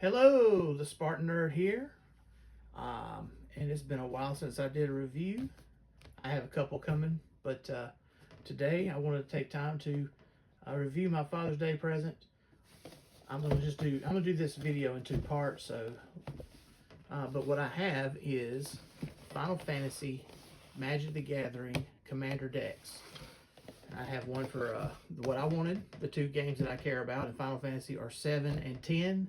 Hello, the Spartan Nerd here. And it's been a while since I did a review. I have a couple coming, but today I wanted to take time to review my Father's Day present. I'm gonna do this video in two parts. But what I have is Final Fantasy Magic the Gathering Commander decks. I have one for what I wanted. The two games that I care about in Final Fantasy are 7 and 10.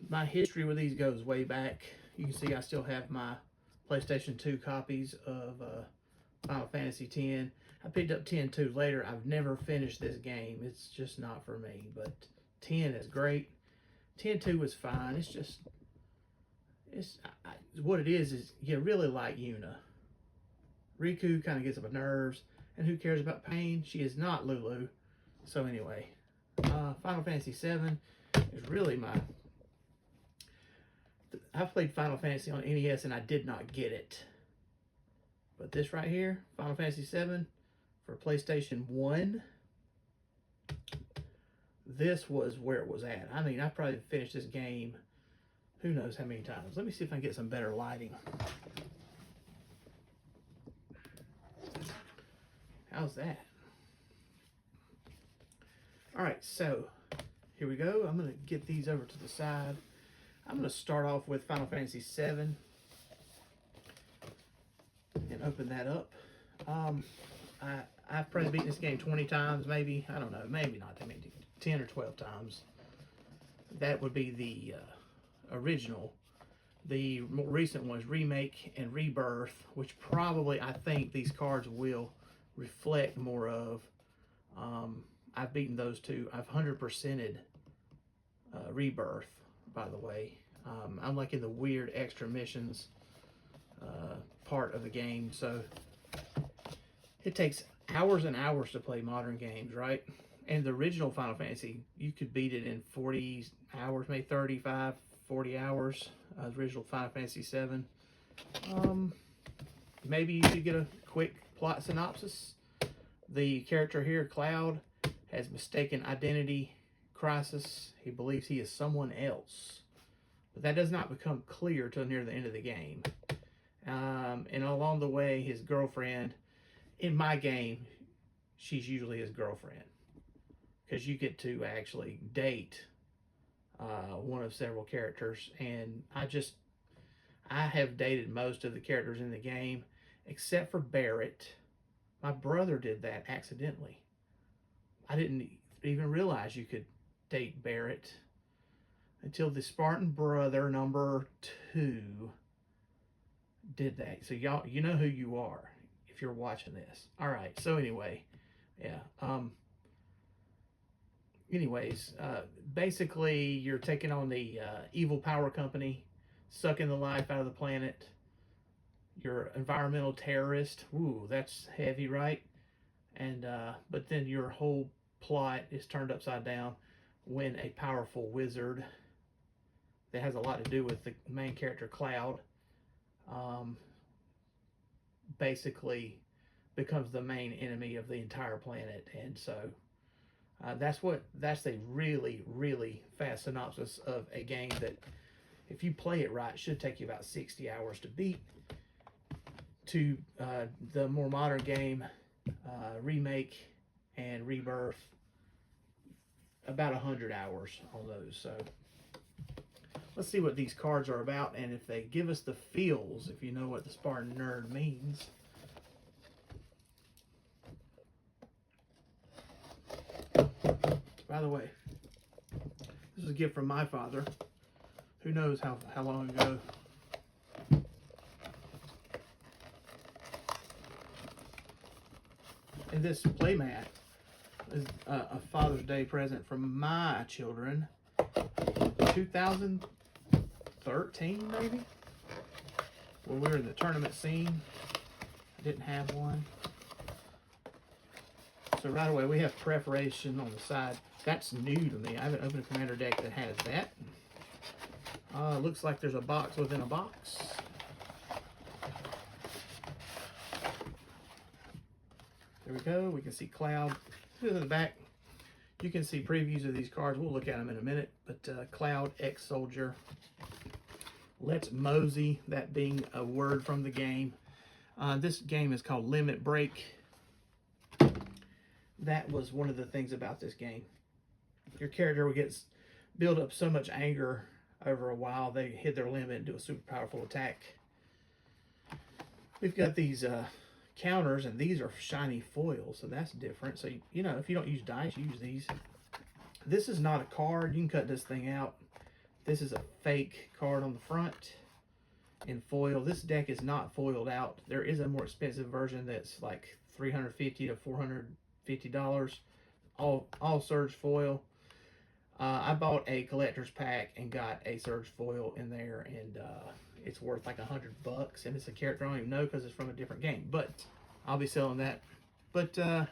My history with these goes way back. You can see I still have my PlayStation 2 copies of Final Fantasy X. I picked up 10 too later. I've never finished this game. It's just not for me. But 10 is great. 10-2 was fine. What it is you really like Yuna. Riku kind of gets on my nerves. And who cares about pain? She is not Lulu. So anyway, Final Fantasy VII is really I've played Final Fantasy on NES and I did not get it. But this right here, Final Fantasy VII for PlayStation 1, this was where it was at. I mean, I probably finished this game who knows how many times. Let me see if I can get some better lighting. How's that? Alright, so here we go. I'm going to get these over to the side. I'm going to start off with Final Fantasy VII and open that up. I've probably beaten this game 20 times, maybe. I don't know. Maybe not that many. 10 or 12 times. That would be the original. The more recent ones, Remake and Rebirth, which probably I think these cards will reflect more of. I've beaten those two. I've 100%ed Rebirth, by the way. I'm like in the weird extra missions part of the game, so it takes hours and hours to play modern games, right? And the original Final Fantasy, you could beat it in 40 hours, maybe 35, 40 hours. The original Final Fantasy VII. Maybe you should get a quick plot synopsis. The character here, Cloud, has mistaken identity crisis. He believes he is someone else. But that does not become clear till near the end of the game. And along the way, his girlfriend, in my game, she's usually his girlfriend. Because you get to actually date one of several characters. And I have dated most of the characters in the game, except for Barrett. My brother did that accidentally. I didn't even realize you could date Barrett until the Spartan brother number 2 did that. So y'all, you know who you are if you're watching this. All right. So anyway, yeah. Basically, you're taking on the evil power company, sucking the life out of the planet. You're environmental terrorist. Ooh, that's heavy, right? And but then your whole plot is turned upside down when a powerful wizard that has a lot to do with the main character Cloud basically becomes the main enemy of the entire planet. And so that's a really, really fast synopsis of a game that, if you play it right, should take you about 60 hours to beat. To the more modern game, Remake and Rebirth, about 100 hours on those. So let's see what these cards are about and if they give us the feels, if you know what the Spartan Nerd means. By the way, this is a gift from my father. Who knows how long ago. And this playmat is a Father's Day present from my children. 2013, maybe? When we were in the tournament scene. I didn't have one. So right away, we have preparation on the side. That's new to me. I haven't opened a commander deck that has that. Looks like there's a box within a box. There we go. We can see Cloud. To the back, You can see previews of these cards. We'll look at them in a minute. But Cloud, Ex-Soldier, Let's Mosey, that being a word from the game. This game is called Limit Break. That was one of the things about this game. Your character will build up so much anger over a while, they hit their limit and do a super powerful attack. We've got these counters, and these are shiny foils, so that's different. So, you know, if you don't use dice, use these. This is not a card. You can cut this thing out. This is a fake card on the front in foil. This deck is not foiled out. There is a more expensive version that's like $350 to $450. All Surge foil. I bought a collector's pack and got a Surge foil in there, and it's worth like $100, and it's a character I don't even know because it's from a different game. But I'll be selling that. But here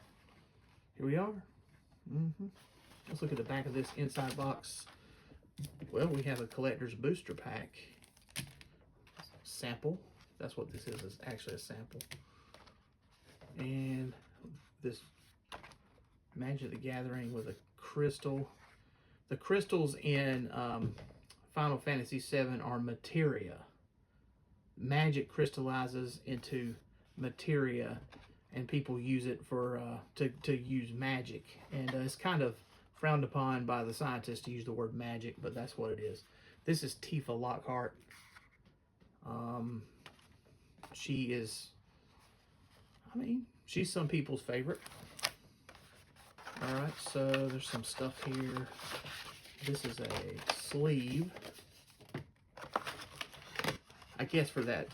we are. Let's look at the back of this inside box. Well, we have a collector's booster pack sample. That's what this is actually a sample. And this Magic the Gathering with a crystal. The crystals in Final Fantasy VII are materia. Magic crystallizes into materia, and people use it for to use magic. And it's kind of frowned upon by the scientists to use the word magic, but that's what it is. This is Tifa Lockhart. She is, I mean, she's some people's favorite. Alright, so there's some stuff here. This is a sleeve, I guess, for that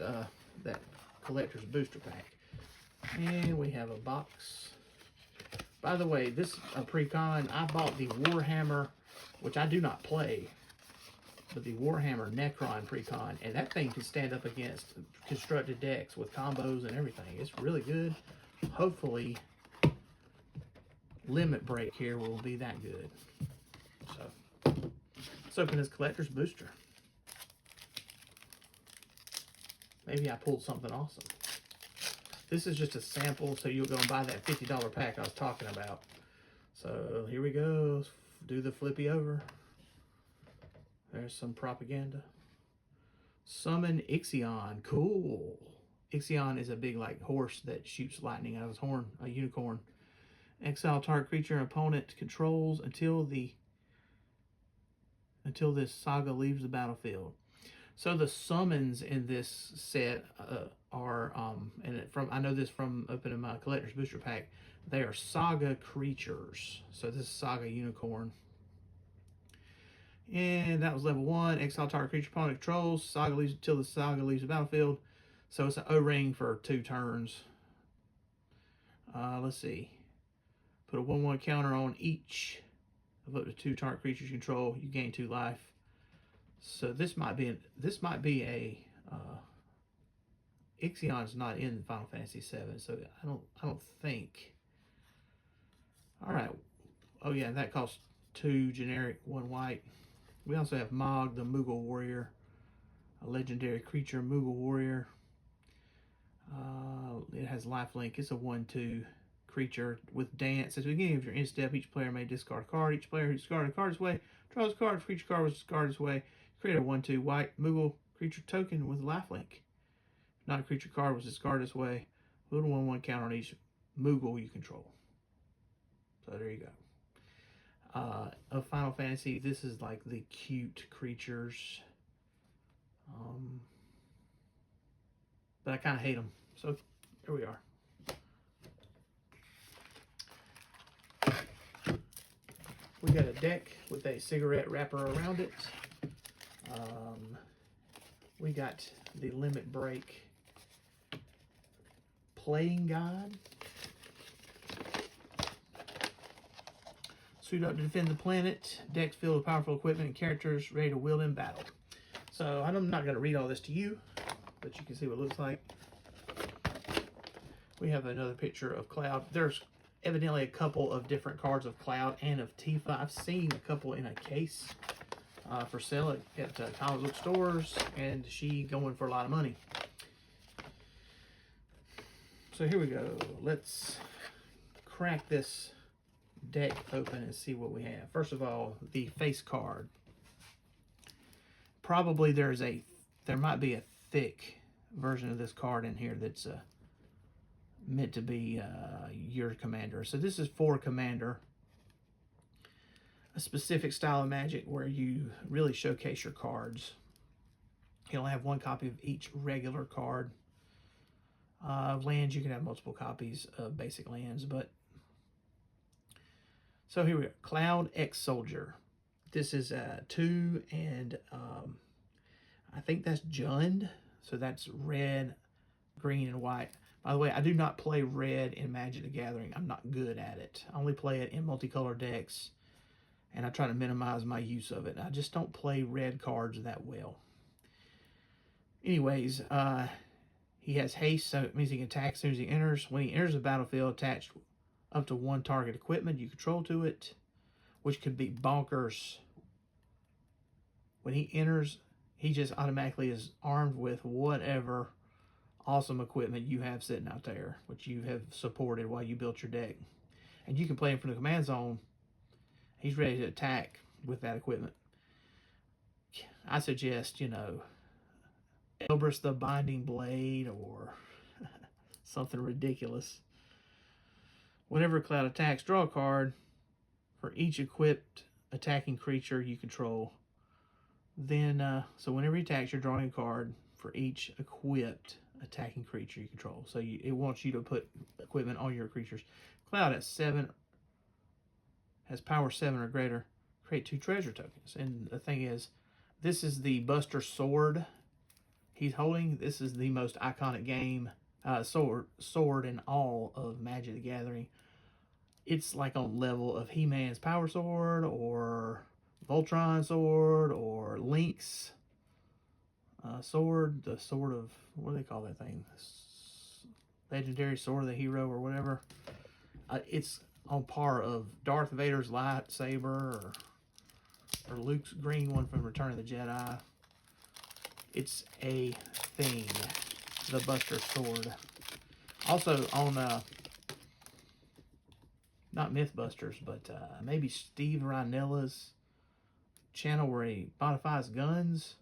that collector's booster pack. And we have a box. By the way, this pre-con, I bought the Warhammer, which I do not play, but the Warhammer Necron pre-con, and that thing can stand up against constructed decks with combos and everything. It's really good. Hopefully, Limit Break here will be that good. So, let's open this collector's booster. Maybe I pulled something awesome. This is just a sample, so you'll go and buy that $50 pack I was talking about. So here we go. Do the flippy over. There's some propaganda. Summon Ixion. Cool. Ixion is a big like horse that shoots lightning out of his horn, a unicorn. Exile target creature and opponent controls until this saga leaves the battlefield. So the summons in this set are I know this from opening my collector's booster pack. They are saga creatures. So this is Saga Unicorn. And that was level 1. Exile target creature opponent controls. Saga leaves until the saga leaves the battlefield. So it's an O-ring for 2 turns. Let's see. Put a 1/1 counter on each of up to 2 target creatures you control. You gain 2 life. So this might be a Ixion's not in Final Fantasy VII, so I don't think. All right. Oh yeah, that costs 2 generic, 1 white. We also have Mog, the Moogle Warrior, a legendary creature, Moogle Warrior. It has lifelink. It's a 1/2 creature with dance. At the beginning of your end step, each player may discard a card. Each player who discarded a card this way draws a card. If creature card was discarded this way, create a 1/2 white Moogle creature token with lifelink. If not a creature card was discarded this way, put a 1/1 counter on each Moogle you control. So there you go. Of Final Fantasy, this is like the cute creatures. But I kind of hate them. So here we are. We got a deck with a cigarette wrapper around it. We got the Limit Break playing guide. Suit up to defend the planet. Decks filled with powerful equipment and characters ready to wield in battle. So I'm not going to read all this to you, but you can see what it looks like. We have another picture of Cloud. There's evidently a couple of different cards of Cloud and of Tifa. I've seen a couple in a case for sale at comic book stores, and she going for a lot of money. So here we go. Let's crack this deck open and see what we have. First of all, the face card. Probably there might be a thick version of this card in here that's meant to be your commander. So this is for commander, a specific style of Magic where you really showcase your cards. You'll have one copy of each regular card. Lands, you can have multiple copies of basic lands, but so here we go. Cloud X Soldier. This is 2, and I think that's Jund. So that's red, green, and white. By the way, I do not play red in Magic the Gathering. I'm not good at it. I only play it in multicolor decks, and I try to minimize my use of it. I just don't play red cards that well. Anyways, he has haste, so it means he can attack as soon as he enters. When he enters the battlefield, attach up to 1 target equipment you control to it, which could be bonkers. When he enters, he just automatically is armed with whatever awesome equipment you have sitting out there, which you have supported while you built your deck. And you can play him from the command zone. He's ready to attack with that equipment. I suggest, Elbrus the Binding Blade or something ridiculous. Whenever Cloud attacks, draw a card for each equipped attacking creature you control. Then, so whenever he attacks, you're drawing a card for each equipped attacking creature you control. So it wants you to put equipment on your creatures. Cloud at 7 has power 7 or greater. Create 2 treasure tokens. And the thing is, this is the Buster Sword he's holding. This is the most iconic game sword in all of Magic the Gathering. It's like on level of He-Man's Power Sword or Voltron Sword or Link's sword. The sword of, what do they call that thing? Legendary Sword of the Hero or whatever. It's on par of Darth Vader's lightsaber or Luke's green one from Return of the Jedi. It's a thing. The Buster Sword. Also on, not Mythbusters, but maybe Steve Reinella's channel where he modifies guns,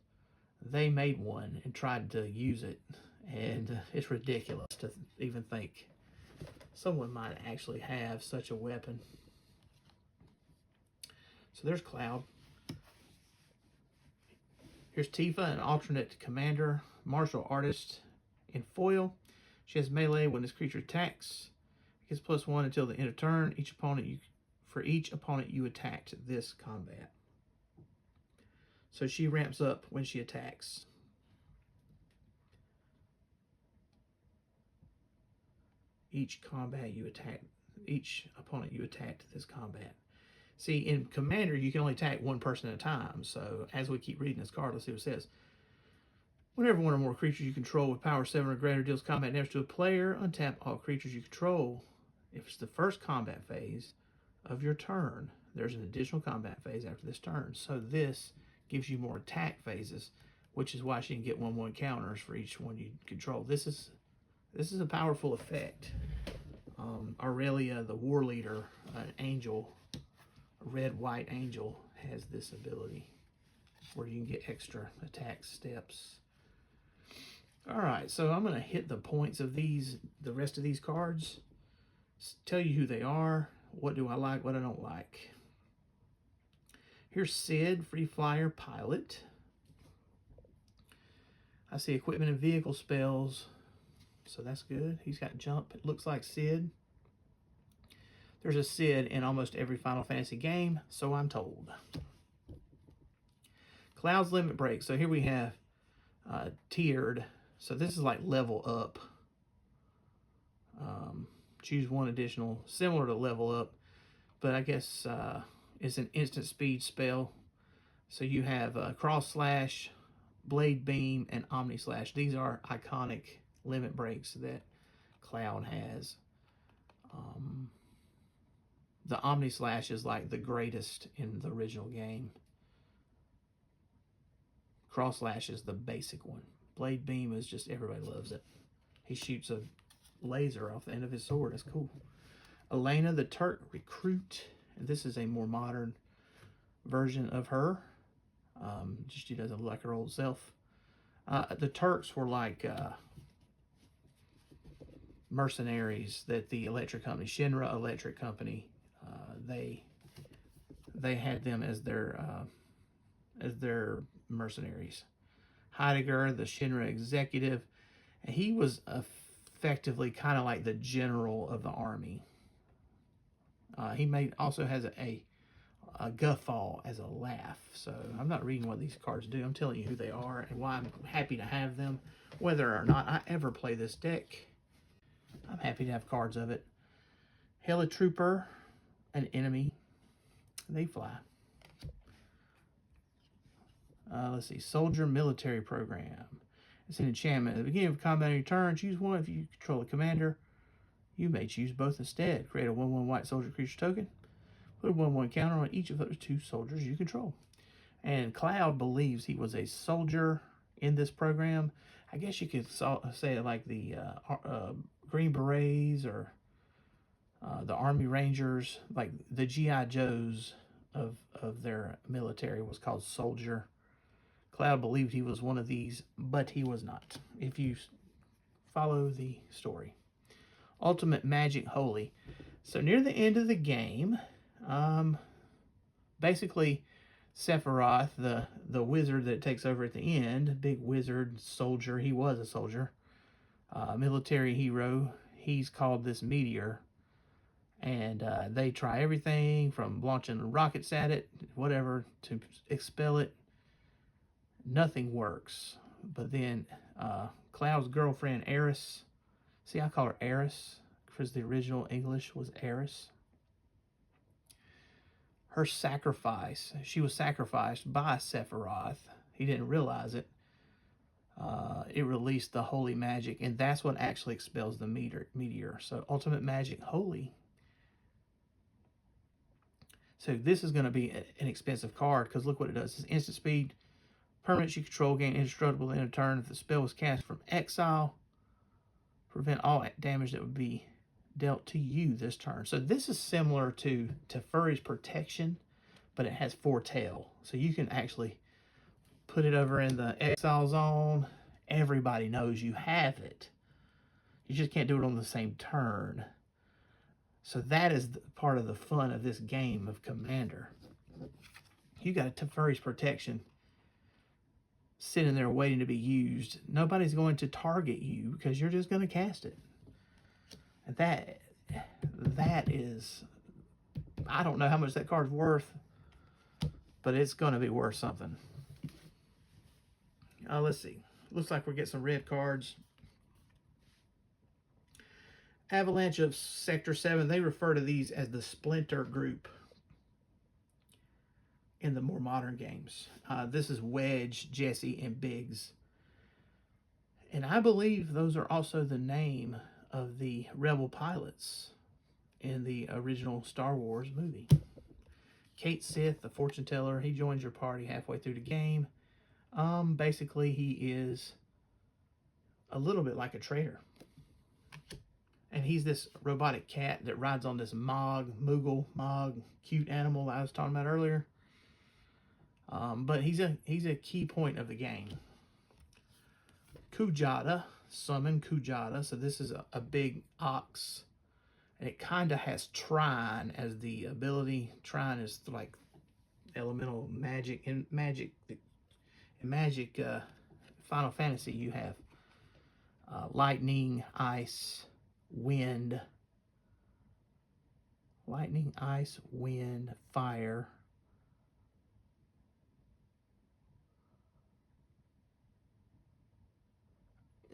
they made one and tried to use it. And it's ridiculous to even think someone might actually have such a weapon. So there's Cloud. Here's Tifa, an alternate commander, martial artist in foil. She has melee when this creature attacks. It gets +1 until the end of turn. For each opponent you attacked this combat. So she ramps up when she attacks. Each opponent you attacked this combat. See, in Commander, you can only attack one person at a time. So as we keep reading this card, let's see what it says. Whenever one or more creatures you control with power 7 or greater deals combat damage to a player, untap all creatures you control. If it's the first combat phase of your turn, there's an additional combat phase after this turn. So this gives you more attack phases, which is why she can get 1/1 counters for each one you control. This is a powerful effect. Aurelia, the war leader, an angel, a red-white angel, has this ability where you can get extra attack steps. All right, so I'm going to hit the points of the rest of these cards, tell you who they are, what do I like, what I don't like. Here's Sid, Free Flyer Pilot. I see equipment and vehicle spells, so that's good. He's got jump. It looks like Sid. There's a Sid in almost every Final Fantasy game, so I'm told. Cloud's Limit Break. So here we have tiered. So this is like level up. Choose one additional, similar to level up, but I guess it's an instant speed spell. So you have Cross Slash, Blade Beam, and Omni Slash. These are iconic limit breaks that Cloud has. The Omni Slash is like the greatest in the original game. Cross Slash is the basic one. Blade Beam is just, everybody loves it. He shoots a laser off the end of his sword. That's cool. Elena the Turk Recruit. And this is a more modern version of her. She doesn't look like her old self. The Turks were like mercenaries that the electric company, Shinra Electric Company, they had them as their mercenaries. Heidegger, the Shinra executive, and he was effectively kind of like the general of the army. He also has a guffaw as a laugh. So I'm not reading what these cards do. I'm telling you who they are and why I'm happy to have them. Whether or not I ever play this deck, I'm happy to have cards of it. Helitrooper, an enemy. They fly. Let's see. Soldier Military Program. It's an enchantment. At the beginning of combat on your turn, choose one. If you control a commander, you may choose both instead. Create a 1/1 white soldier creature token. Put a 1/1 counter on each of those 2 soldiers you control. And Cloud believes he was a soldier in this program. I guess you could say it like the Green Berets or the Army Rangers, like the G.I. Joes of their military was called soldier. Cloud believed he was one of these, but he was not, if you follow the story. Ultimate Magic Holy. So near the end of the game, basically Sephiroth, the wizard that takes over at the end, big wizard soldier, he was a soldier, military hero, he's called this meteor, and they try everything from launching rockets at it, whatever, to expel it. Nothing works. But then Cloud's girlfriend, Eris, see, I call her Eris, because the original English was Eris. Her sacrifice, she was sacrificed by Sephiroth. He didn't realize it. It released the holy magic, and that's what actually expels the meteor. So Ultimate Magic Holy. So this is going to be an expensive card, because look what it does. It's instant speed. Permanents you control gain indestructible in a turn if the spell was cast from exile. Prevent all damage that would be dealt to you this turn. So this is similar to Teferi's Protection, but it has foretell. So you can actually put it over in the exile zone. Everybody knows you have it. You just can't do it on the same turn. So that is part of the fun of this game of Commander. You got a Teferi's Protection sitting there waiting to be used. Nobody's going to target you because you're just going to cast it. And that is, I don't know how much that card's worth, but it's going to be worth something. Let's see. Looks like we'll get some red cards. Avalanche of Sector 7, they refer to these as the Splinter Group in the more modern games. This is Wedge, Jesse, and Biggs. And I believe those are also the name of the rebel pilots in the original Star Wars movie. Kate Sith, the fortune teller, he joins your party halfway through the game. Basically, he is a little bit like a traitor. And he's this robotic cat that rides on this Moogle, cute animal I was talking about earlier. But he's a key point of the game. Kujata, summon Kujata. So this is a big ox. And it kind of has Trine as the ability. Trine is like elemental magic. In Magic Final Fantasy, you have lightning, ice, wind. Lightning, ice, wind, fire.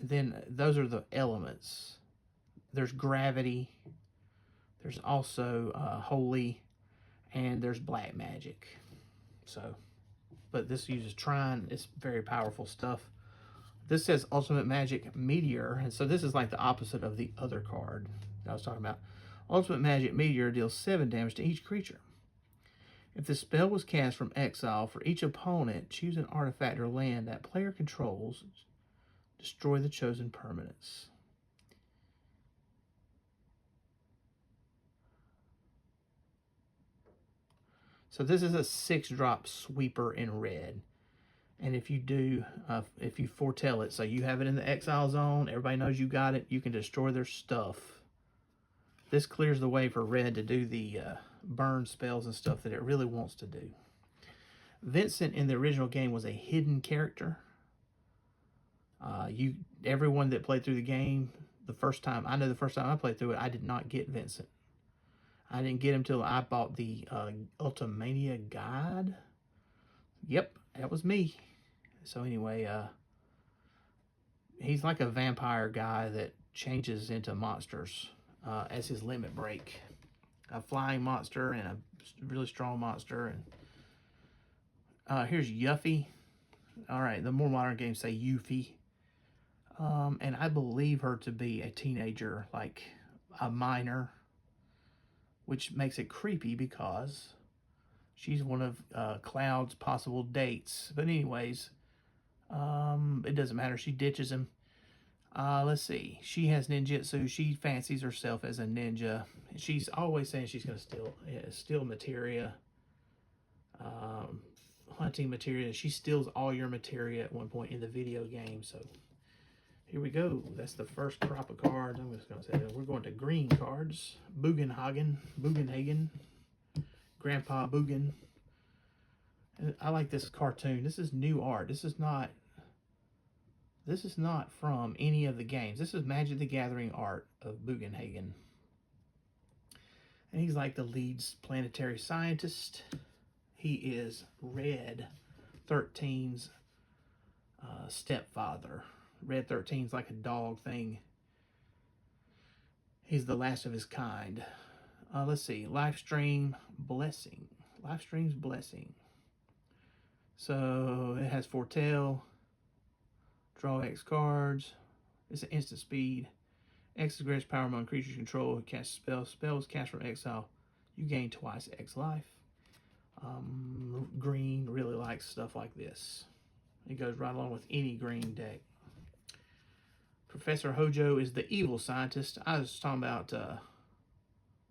Then those are the elements. There's gravity. There's also holy, and there's black magic. So, but this uses Trine. It's very powerful stuff. This says Ultimate Magic Meteor, and so this is like the opposite of the other card that I was talking about. Ultimate Magic Meteor deals 7 damage to each creature. If the spell was cast from exile, for each opponent, choose an artifact or land that player controls. Destroy the chosen permanents. So this is a 6-drop sweeper in red. And if you do, if you foretell it, so you have it in the exile zone, everybody knows you got it, you can destroy their stuff. This clears the way for red to do the burn spells and stuff that it really wants to do. Vincent in the original game was a hidden character. Everyone that played through the game, the first time I played through it, I did not get Vincent. I didn't get him till I bought the Ultimania guide. Yep, that was me. So anyway, he's like a vampire guy that changes into monsters as his limit break. A flying monster and a really strong monster. And here's Yuffie. All right, the more modern games say Yuffie. And I believe her to be a teenager, like a minor, which makes it creepy because she's one of Cloud's possible dates. But anyways, it doesn't matter. She ditches him. Let's see. She has ninjutsu. She fancies herself as a ninja. She's always saying she's going to steal materia, hunting materia. She steals all your materia at one point in the video game. So here we go. That's the first crop of cards. I'm just going to say that. We're going to green cards. Bugenhagen, Grandpa Bugen. And I like this cartoon. This is new art. This is not from any of the games. This is Magic the Gathering art of Bugenhagen. And he's like the lead planetary scientist. He is Red 13's stepfather. Red 13's like a dog thing. He's the last of his kind. Let's see. Livestream's Blessing. So it has foretell. Draw X cards. It's an instant speed. X is greatest power among creatures you control. Cast spells. Spells cast from exile. You gain twice X life. Green really likes stuff like this. It goes right along with any green deck. Professor Hojo is the evil scientist. I was talking about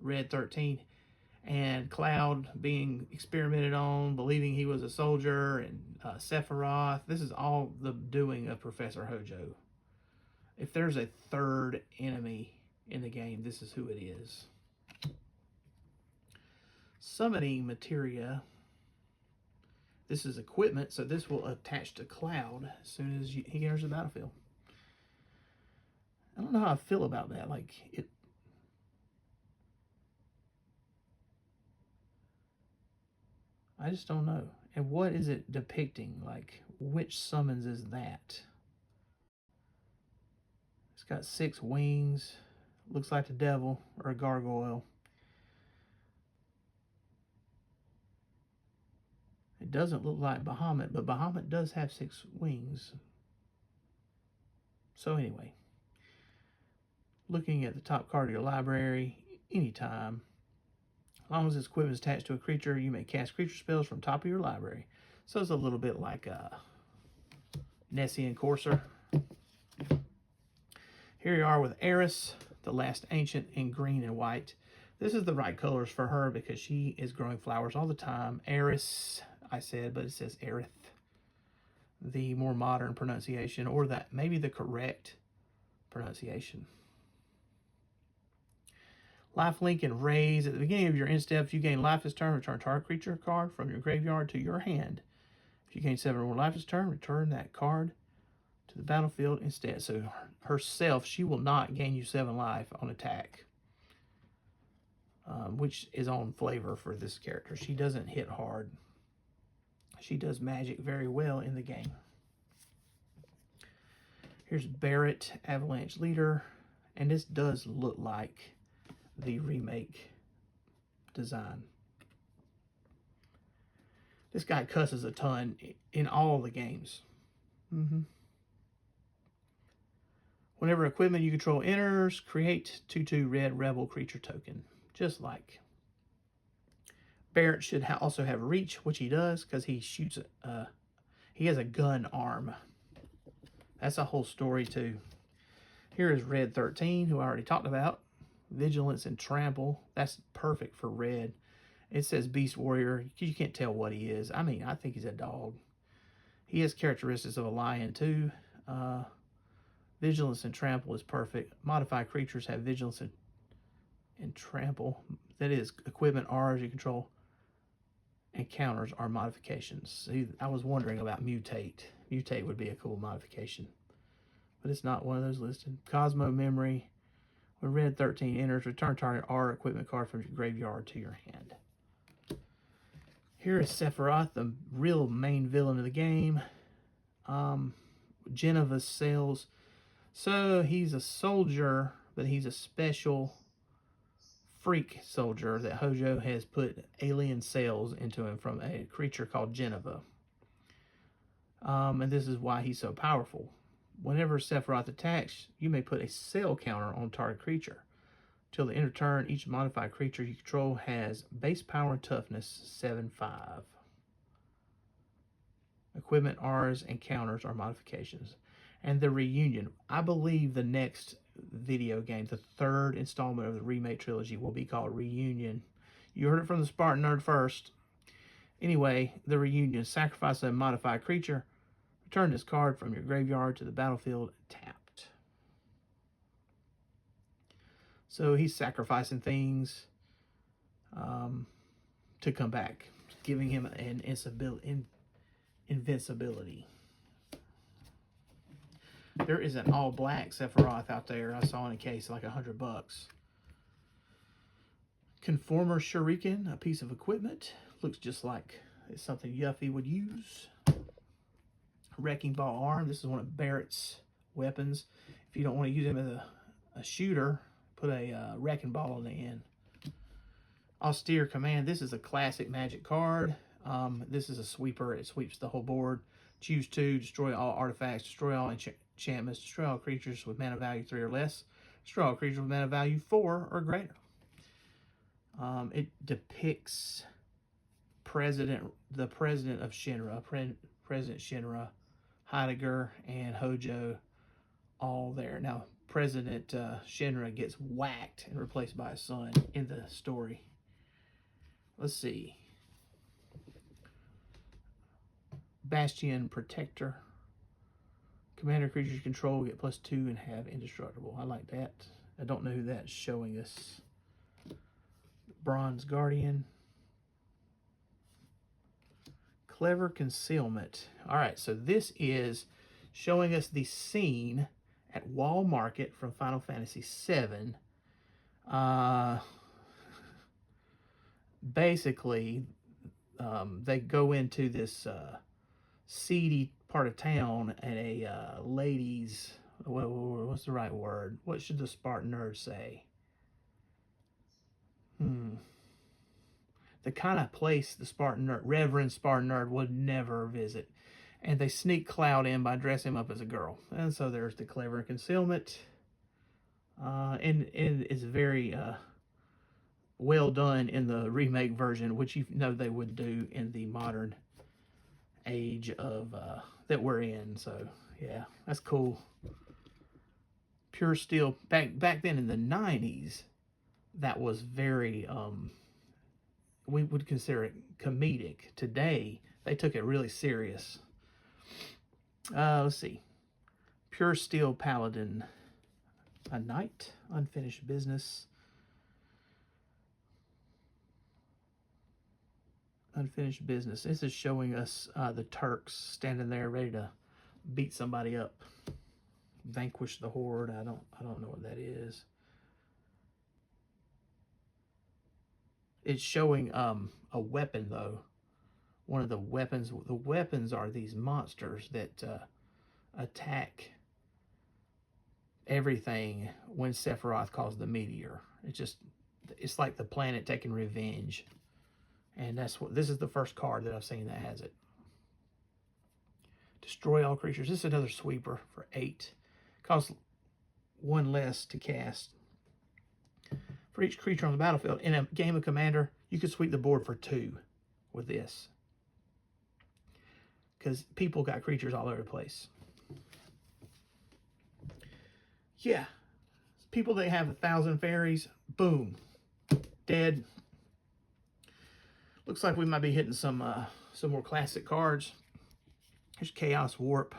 Red 13 and Cloud being experimented on, believing he was a soldier, and Sephiroth. This is all the doing of Professor Hojo. If there's a third enemy in the game, this is who it is. Summoning materia. This is equipment, so this will attach to Cloud as soon as he enters the battlefield. I don't know how I feel about that. Like, I just don't know. And what is it depicting? Like, which summons is that? It's got 6 wings. Looks like the devil or a gargoyle. It doesn't look like Bahamut, but Bahamut does have 6 wings. So anyway, looking at the top card of your library, anytime. As long as this equipment is attached to a creature, you may cast creature spells from top of your library. So it's a little bit like Nessie and Corsair. Here you are with Eris, the last ancient, in green and white. This is the right colors for her because she is growing flowers all the time. Eris, I said, but it says Aerith. The more modern pronunciation, or that maybe the correct pronunciation. Lifelink and Raise. At the beginning of your end steps, you gain life this turn. Return target creature card from your graveyard to your hand. If you gain 7 or more life this turn, return that card to the battlefield instead. So herself, she will not gain you 7 life on attack, which is on flavor for this character. She doesn't hit hard. She does magic very well in the game. Here's Barrett, Avalanche Leader, and this does look like the remake design. This guy cusses a ton in all the games. Whenever equipment you control enters, create 2/2 red rebel creature token. Just like Barrett should also have reach, which he does because he shoots. He has a gun arm. That's a whole story too. Here is Red 13, who I already talked about. Vigilance and Trample. That's perfect for red. It says Beast Warrior. You can't tell what he is. I mean, I think he's a dog. He has characteristics of a lion too. Vigilance and trample is perfect. Modified creatures have vigilance and trample. That is, equipment R's you control. And counters are modifications. See, I was wondering about mutate. Mutate would be a cool modification. But it's not one of those listed. Cosmo Memory. When red 13 enters, return target R equipment card from your graveyard to your hand. Here is Sephiroth, the real main villain of the game. Geneva Sales. So he's a soldier, but he's a special freak soldier that Hojo has put alien cells into him from a creature called Geneva. And this is why he's so powerful. Whenever Sephiroth attacks, you may put a cell counter on target creature. Till the end of turn, each modified creature you control has base power and toughness 7/5. Equipment R's and counters are modifications. And the reunion. I believe the next video game, the third installment of the remake trilogy, will be called Reunion. You heard it from the SpartanNerd first. Anyway, the reunion. Sacrifice a modified creature. Return this card from your graveyard to the battlefield tapped. So he's sacrificing things to come back, giving him an invincibility. There is an all-black Sephiroth out there. I saw in a case like $100. Conformer Shuriken, a piece of equipment. Looks just like it's something Yuffie would use. Wrecking Ball Arm. This is one of Barrett's weapons. If you don't want to use him as a shooter, put a Wrecking Ball on the end. Austere Command. This is a classic Magic card. This is a sweeper. It sweeps the whole board. Choose 2. Destroy all artifacts. Destroy all enchantments. Destroy all creatures with mana value 3 or less. Destroy all creatures with mana value 4 or greater. It depicts the president of Shinra, President Shinra, Heidegger, and Hojo, all there. Now, President Shinra gets whacked and replaced by his son in the story. Let's see. Bastion Protector. Commander creatures you control get +2 and have indestructible. I like that. I don't know who that's showing us. Bronze Guardian. Clever Concealment. All right, so this is showing us the scene at Wall Market from Final Fantasy VII. Basically, they go into this seedy part of town at a ladies. What's the right word? What should the SpartanNerd say? The kind of place the Reverend SpartanNerd would never visit. And they sneak Cloud in by dressing him up as a girl. And so there's the Clever Concealment. And it is very well done in the remake version, which you know they would do in the modern age of that we're in. So yeah, that's cool. Pure Steel. Back then in the 90s, that was very we would consider it comedic. Today, they took it really serious. Let's see. Pure Steel Paladin. A Knight. Unfinished Business. Unfinished Business. This is showing us the Turks standing there ready to beat somebody up. Vanquish the Horde. I don't know what that is. It's showing a weapon though. One of the weapons. The weapons are these monsters that attack everything when Sephiroth calls the meteor. It's like the planet taking revenge. And this is the first card that I've seen that has it. Destroy all creatures. This is another sweeper for 8. Costs 1 less to cast. For each creature on the battlefield. In a game of Commander, you could sweep the board for 2 with this. Because people got creatures all over the place. Yeah. People that have 1,000 fairies, boom. Dead. Looks like we might be hitting some more classic cards. Here's Chaos Warp.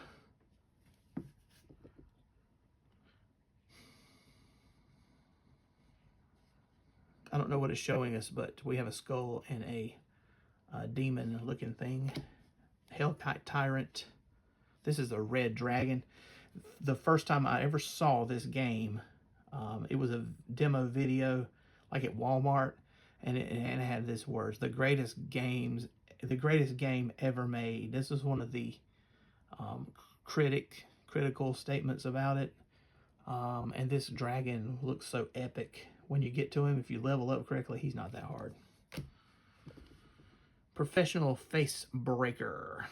I don't know what it's showing us, but we have a skull and a demon-looking thing. Hellkite Tyrant. This is a red dragon. The first time I ever saw this game, it was a demo video, like at Walmart, and it had this words: the greatest game ever made. This is one of the critical statements about it. And this dragon looks so epic. When you get to him, if you level up correctly, he's not that hard. Professional Face Breaker.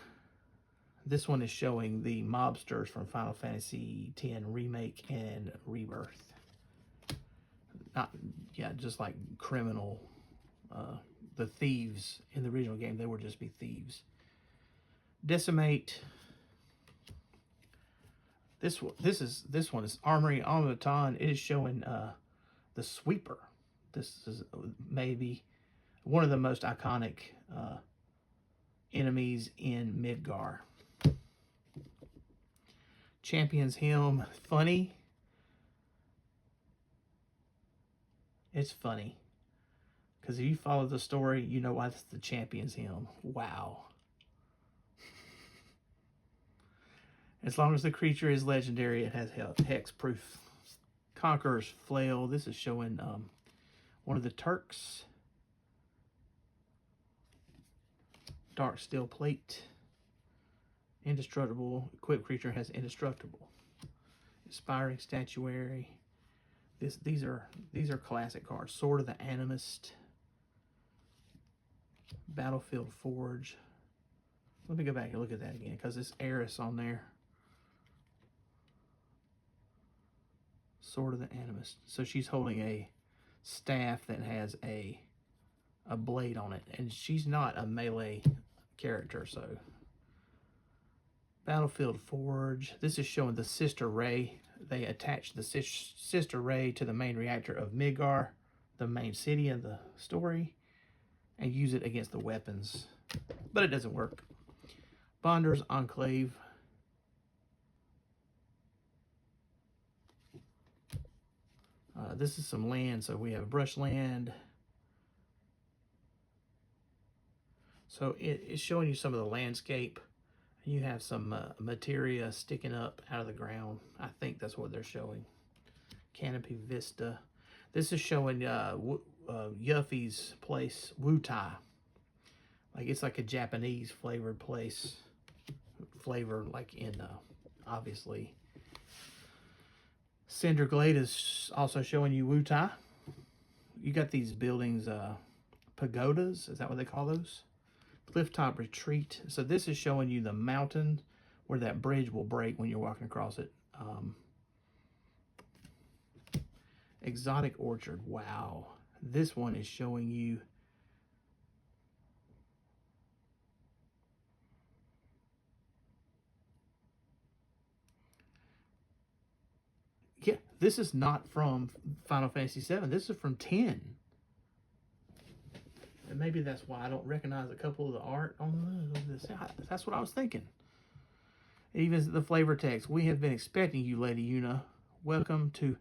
This one is showing the mobsters from Final Fantasy X Remake and Rebirth. Just like criminal. The thieves in the original game, they would just be thieves. Decimate. This one is Armory Automaton. It is showing the Sweeper. This is maybe one of the most iconic enemies in Midgar. Champion's Hymn. Funny. It's funny. Because if you follow the story, you know why it's the Champion's Hymn. Wow. As long as the creature is legendary, it has hexproof. Conqueror's Flail. This is showing one of the Turks. Dark Steel Plate. Indestructible. Equipped creature has indestructible. Inspiring Statuary. These are classic cards. Sword of the Animist. Battlefield Forge. Let me go back and look at that again, because it's Eris on there. Sword of the Animist. So she's holding a staff that has a blade on it, and she's not a melee character. So Battlefield Forge. This is showing the Sister Ray. They attach the Sister Ray to the main reactor of Midgar, the main city of the story, and use it against the weapons, but it doesn't work. Bonder's Enclave. This is some land, so we have brushland. So it's showing you some of the landscape. You have some materia sticking up out of the ground. I think that's what they're showing. Canopy Vista. This is showing Yuffie's place, Wutai. Like it's like a Japanese flavored place. Flavor like in, obviously. Cinderglade is also showing you Wutai. You got these buildings, pagodas. Is that what they call those? Clifftop Retreat. So this is showing you the mountain where that bridge will break when you're walking across it. Exotic Orchard. Wow. This one is showing you this is not from Final Fantasy VII. This is from 10. And maybe that's why I don't recognize a couple of the art on this. That's what I was thinking. Even the flavor text. We have been expecting you, Lady Yuna. Welcome to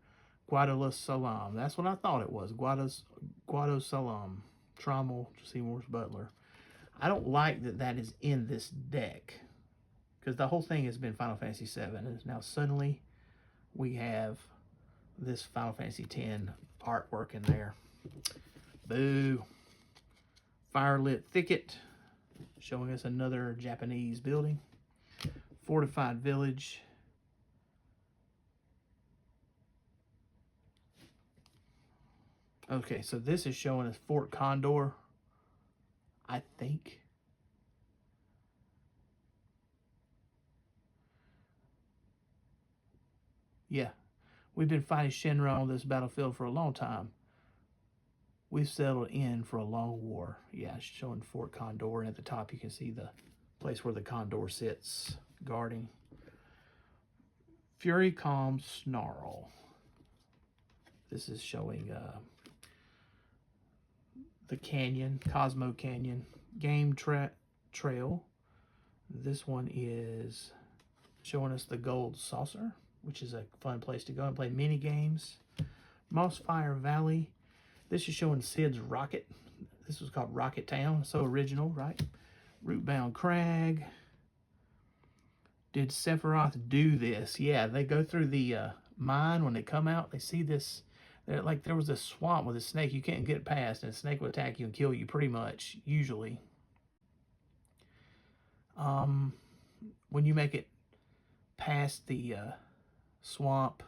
Guadalus Salam. That's what I thought it was. Guado Salam. Trommel, Seymour's Butler. I don't like that is in this deck. Because the whole thing has been Final Fantasy VII. And now suddenly we have this Final Fantasy X artwork in there. Boo. Firelit Thicket, showing us another Japanese building. Fortified Village. Okay, so this is showing us Fort Condor, I think. Yeah, we've been fighting Shinra on this battlefield for a long time. We've settled in for a long war. Yeah, it's showing Fort Condor, and at the top you can see the place where the Condor sits, guarding. Fury Calm Snarl. This is showing the canyon, Cosmo Canyon. Game Trail. This one is showing us the Gold Saucer, which is a fun place to go and play mini games. Mossfire Valley. This is showing Sid's Rocket. This was called Rocket Town. So original, right? Rootbound Crag. Did Sephiroth do this? Yeah, they go through the mine. When they come out, they see this. Like there was this swamp with a snake you can't get past, and a snake will attack you and kill you pretty much, usually. When you make it past the swamp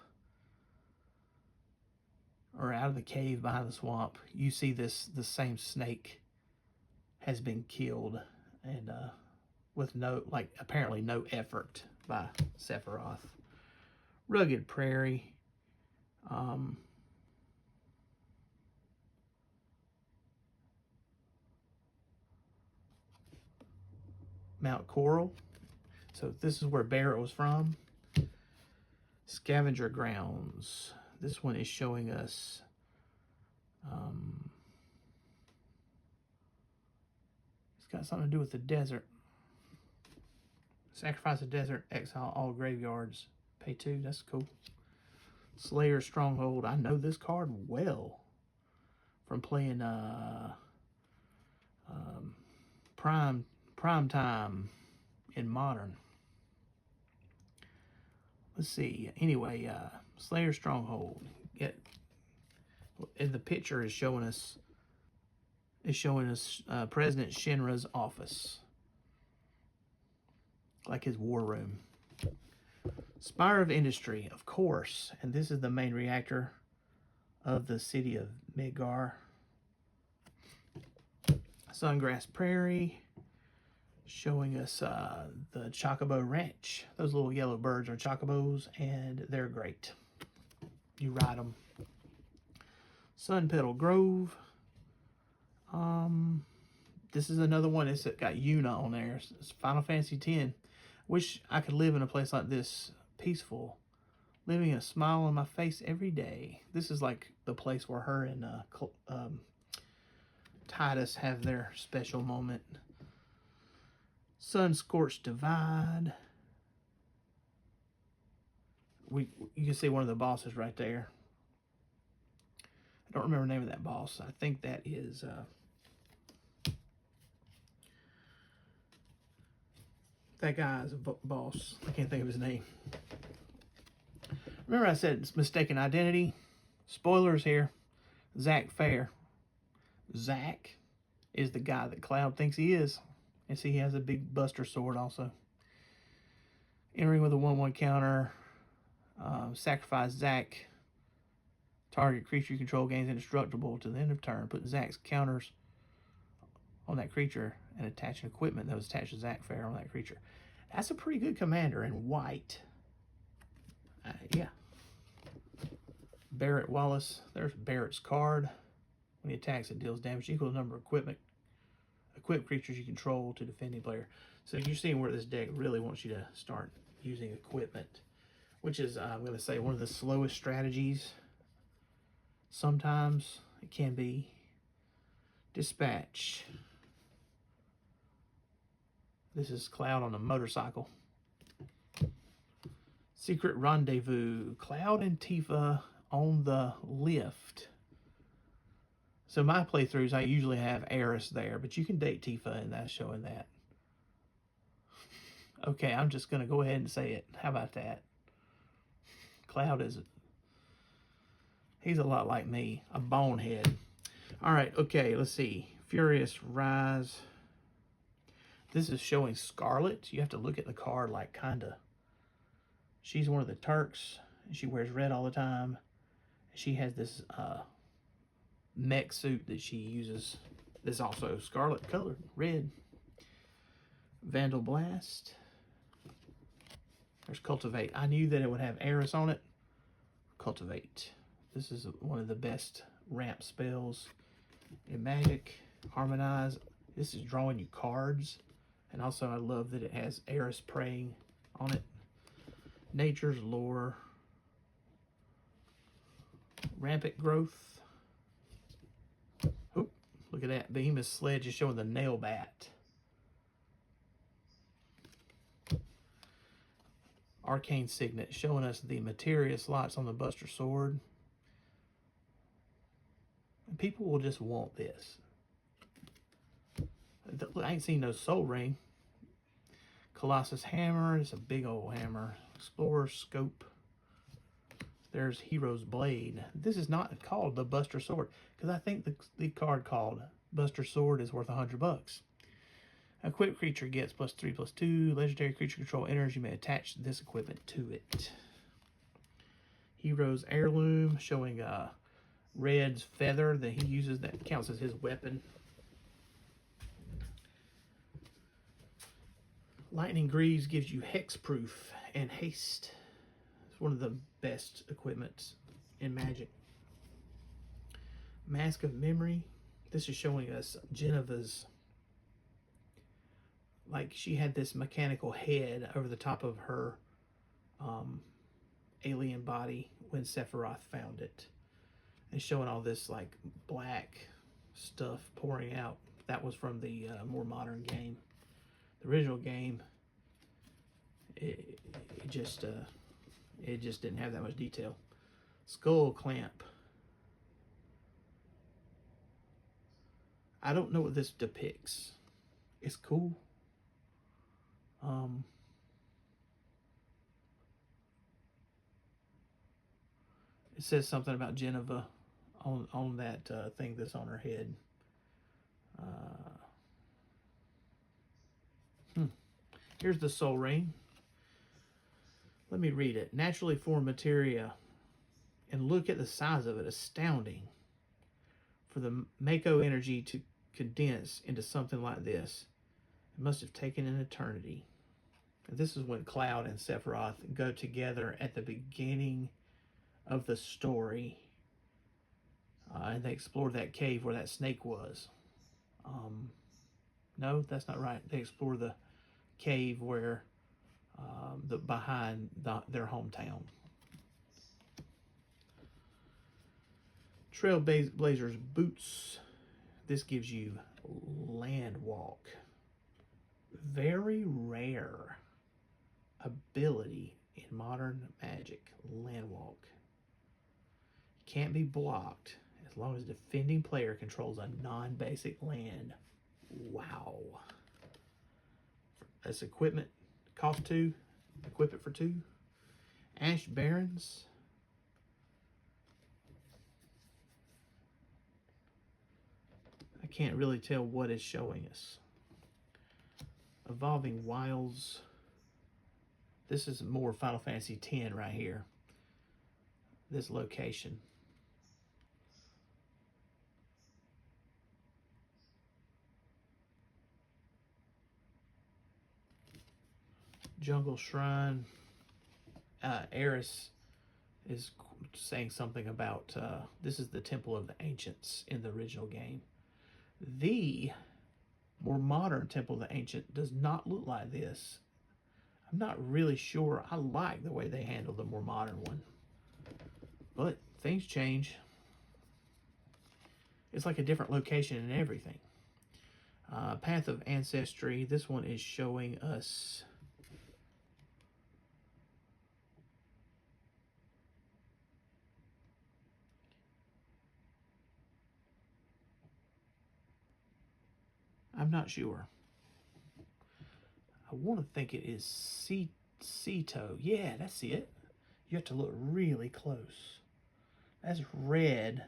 or out of the cave behind the swamp, you see the same snake has been killed, and with apparently no effort by Sephiroth. Rugged Prairie. Mount Coral. So this is where Barrett was from. Scavenger Grounds. This one is showing us it's got something to do with the desert. Sacrifice the desert, exile all graveyards. Pay 2, that's cool. Slayer Stronghold. I know this card well from playing Prime Time in Modern. Let's see. Anyway, Slayer Stronghold. The picture is showing us President Shinra's office, like his war room. Spire of Industry, of course, and this is the main reactor of the city of Midgar. Sungrass Prairie, showing us the Chocobo Ranch. Those little yellow birds are chocobos, and they're great. You ride them. Sun Petal Grove. This is another one that's got Yuna on there. It's Final Fantasy X. Wish I could live in a place like this, peaceful, living a smile on my face every day. This is like the place where her and Titus have their special moment. Sun Scorched Divide. You can see one of the bosses right there. I don't remember the name of that boss. I think that is that guy's boss. I can't think of his name. Remember I said it's mistaken identity? Spoilers here. Zack Fair. Zack is the guy that Cloud thinks he is. And see, he has a big Buster Sword also. Entering with a 1/1 counter. Sacrifice Zack. Target creature you control gains indestructible to the end of turn. Put Zack's counters on that creature and attach an equipment that was attached to Zack Fair on that creature. That's a pretty good commander in white. Yeah. Barrett Wallace. There's Barrett's card. When he attacks, it deals damage equal to the number of equipped creatures you control to defending player. So you're seeing where this deck really wants you to start using equipment, which is, I'm going to say, one of the slowest strategies. Sometimes it can be. Dispatch. This is Cloud on a motorcycle. Secret Rendezvous. Cloud and Tifa on the lift. So my playthroughs, I usually have Eris there, but you can date Tifa, and that's showing that. Okay, I'm just going to go ahead and say it. How about that? Cloud he's a lot like me, a bonehead. All right, okay, let's see. Furious Rise. This is showing Scarlet. You have to look at the card like kind of. She's one of the Turks, and she wears red all the time. She has this mech suit that she uses. This also scarlet colored, red. Vandal Blast. There's Cultivate. I knew that it would have Eris on it. Cultivate. This is one of the best ramp spells in Magic. Harmonize. This is drawing you cards. And also I love that it has Eris praying on it. Nature's Lore. Rampant Growth. Oop, Look at that. Behemoth Sledge is showing the nail bat. Arcane Signet showing us the materia slots on the Buster Sword. And people will just want this. I ain't seen no Soul Ring. Colossus Hammer. It's a big old hammer. Explorer Scope. There's Hero's Blade. This is not called the Buster Sword, because I think the card called Buster Sword is worth $100. Equipped creature gets +3/+2. Legendary creature control enters. You may attach this equipment to it. Hero's Heirloom, showing Red's feather that he uses that counts as his weapon. Lightning Greaves gives you hexproof and haste. It's one of the best equipments in Magic. Mask of Memory. This is showing us Geneva's, like, she had this mechanical head over the top of her alien body when Sephiroth found it. And showing all this, like, black stuff pouring out. That was from the more modern game. The original game, it just didn't have that much detail. Skull Clamp. I don't know what this depicts. It's cool. It says something about Geneva on that thing that's on her head. Here's the Soul Ring. Let me read it. Naturally formed materia. And look at the size of it. Astounding. For the Mako energy to condense into something like this, it must have taken an eternity. And this is when Cloud and Sephiroth go together at the beginning of the story. And they explore that cave where that snake was. No, that's not right. They explore the cave where behind their hometown. Trailblazer's Boots. This gives you Land Walk. Very rare ability in modern Magic. Land Walk. Can't be blocked as long as defending player controls a non-basic land. Wow. That's equipment. Cost 2. Equip it for 2. Ash Barrens. I can't really tell what it's showing us. Evolving Wilds. This is more Final Fantasy X right here. This location. Jungle Shrine. Eris is saying something about this is the Temple of the Ancients in the original game. The more modern Temple of the Ancient does not look like this. I'm not really sure. I like the way they handle the more modern one. But things change. It's like a different location and everything. Path of Ancestry. This one is showing us I'm not sure. I want to think it is Cito. Yeah, that's it. You have to look really close. That's Red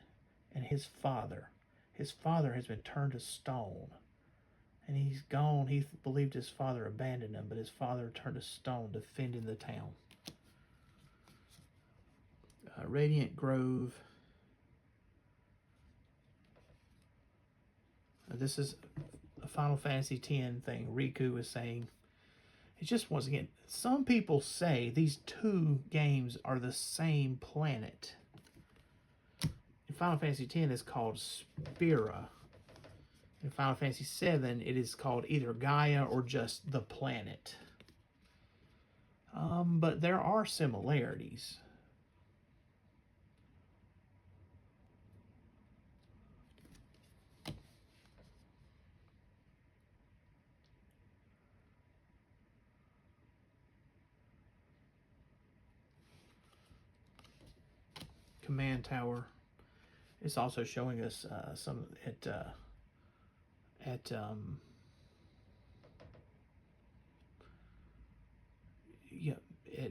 and his father. His father has been turned to stone. And he's gone. He believed his father abandoned him, but his father turned to stone, defending the town. Radiant Grove. This is a Final Fantasy X thing. Riku is saying. It's just, once again, some people say these two games are the same planet. In Final Fantasy X, it's called Spira. In Final Fantasy VII, it is called either Gaia or just the planet. But there are similarities. command tower. It's also showing us some at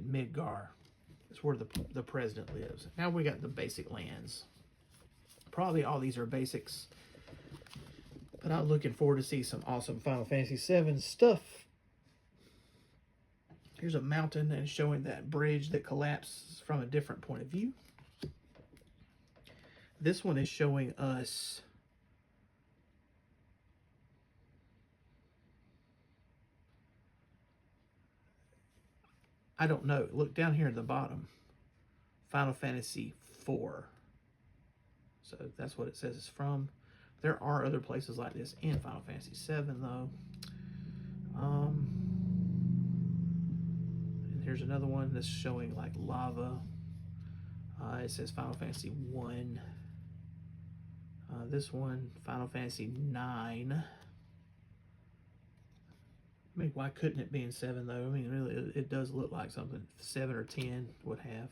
Midgar. It's where the president lives. Now we got the basic lands. Probably all these are basics, but I'm looking forward to see some awesome Final Fantasy VII stuff. Here's a mountain and showing that bridge that collapses from a different point of view. This one is showing us I don't know. Look down here at the bottom. Final Fantasy IV. So that's what it says it's from. There are other places like this in Final Fantasy VII, though. And here's another one that's showing like lava. It says Final Fantasy I. This one, Final Fantasy IX. I mean, why couldn't it be in 7, though? I mean, really, it does look like something 7 or 10 would have.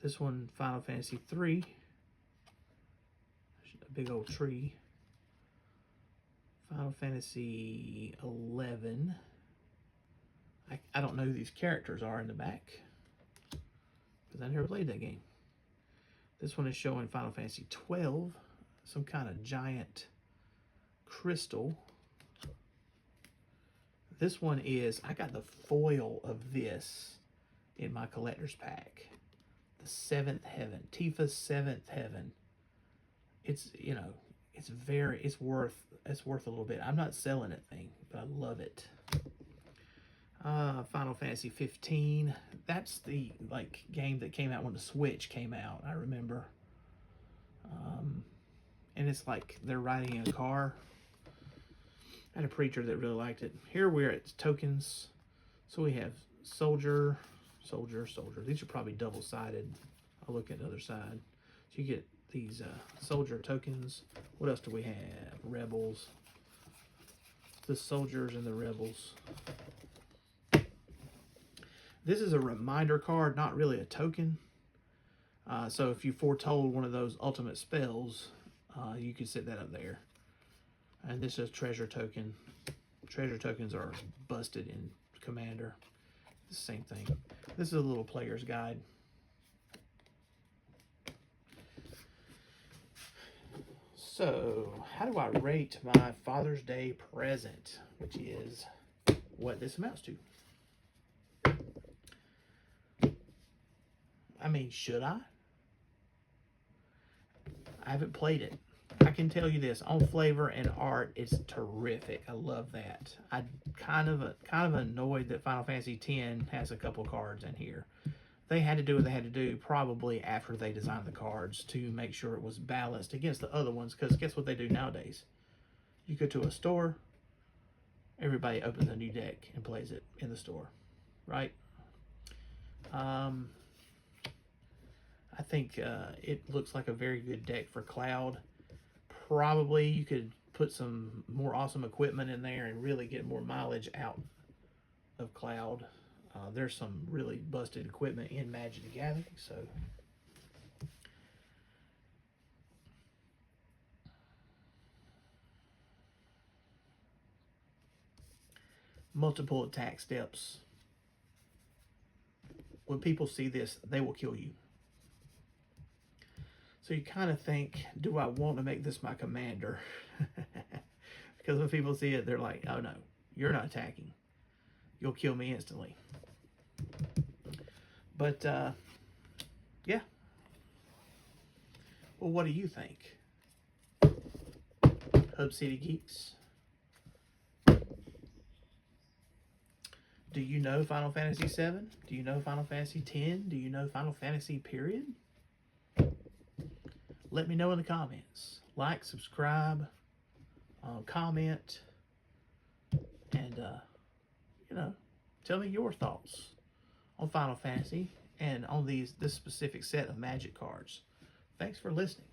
This one, Final Fantasy III. A big old tree. Final Fantasy 11. I don't know who these characters are in the back, because I never played that game. This one is showing Final Fantasy 12. Some kind of giant crystal. This one is, I got the foil of this in my collector's pack. The 7th Heaven, Tifa's 7th Heaven. It's, you know, it's worth a little bit. I'm not selling that thing, but I love it. Final Fantasy 15. That's the game that came out when the Switch came out, I remember. And it's like they're riding in a car. I had a preacher that really liked it. Here we're at tokens. So we have soldier, soldier, soldier. These are probably double-sided. I'll look at the other side. So you get these soldier tokens. What else do we have? Rebels. The soldiers and the rebels. This is a reminder card, not really a token. So if you foretold one of those ultimate spells, you could set that up there. And this is treasure token. Treasure tokens are busted in Commander. The same thing. This is a little player's guide. So, how do I rate my Father's Day present, which is what this amounts to? I mean, should I? I haven't played it. I can tell you this, on flavor and art, it's terrific. I love that. I'm kind of annoyed that Final Fantasy X has a couple cards in here. They had to do what they had to do probably after they designed the cards to make sure it was balanced against the other ones, because guess what they do nowadays? You go to a store, everybody opens a new deck and plays it in the store, right? I think it looks like a very good deck for Cloud. Probably you could put some more awesome equipment in there and really get more mileage out of Cloud. There's some really busted equipment in Magic the Gathering, so multiple attack steps. When people see this, they will kill you. So you kind of think, do I want to make this my commander? Because when people see it, they're like, oh no, you're not attacking. You'll kill me instantly. But, yeah. Well, what do you think? Hub City Geeks? Do you know Final Fantasy VII? Do you know Final Fantasy X? Do you know Final Fantasy period? Let me know in the comments. Like, subscribe, comment, and, you know, tell me your thoughts on Final Fantasy and on this specific set of Magic cards. Thanks for listening.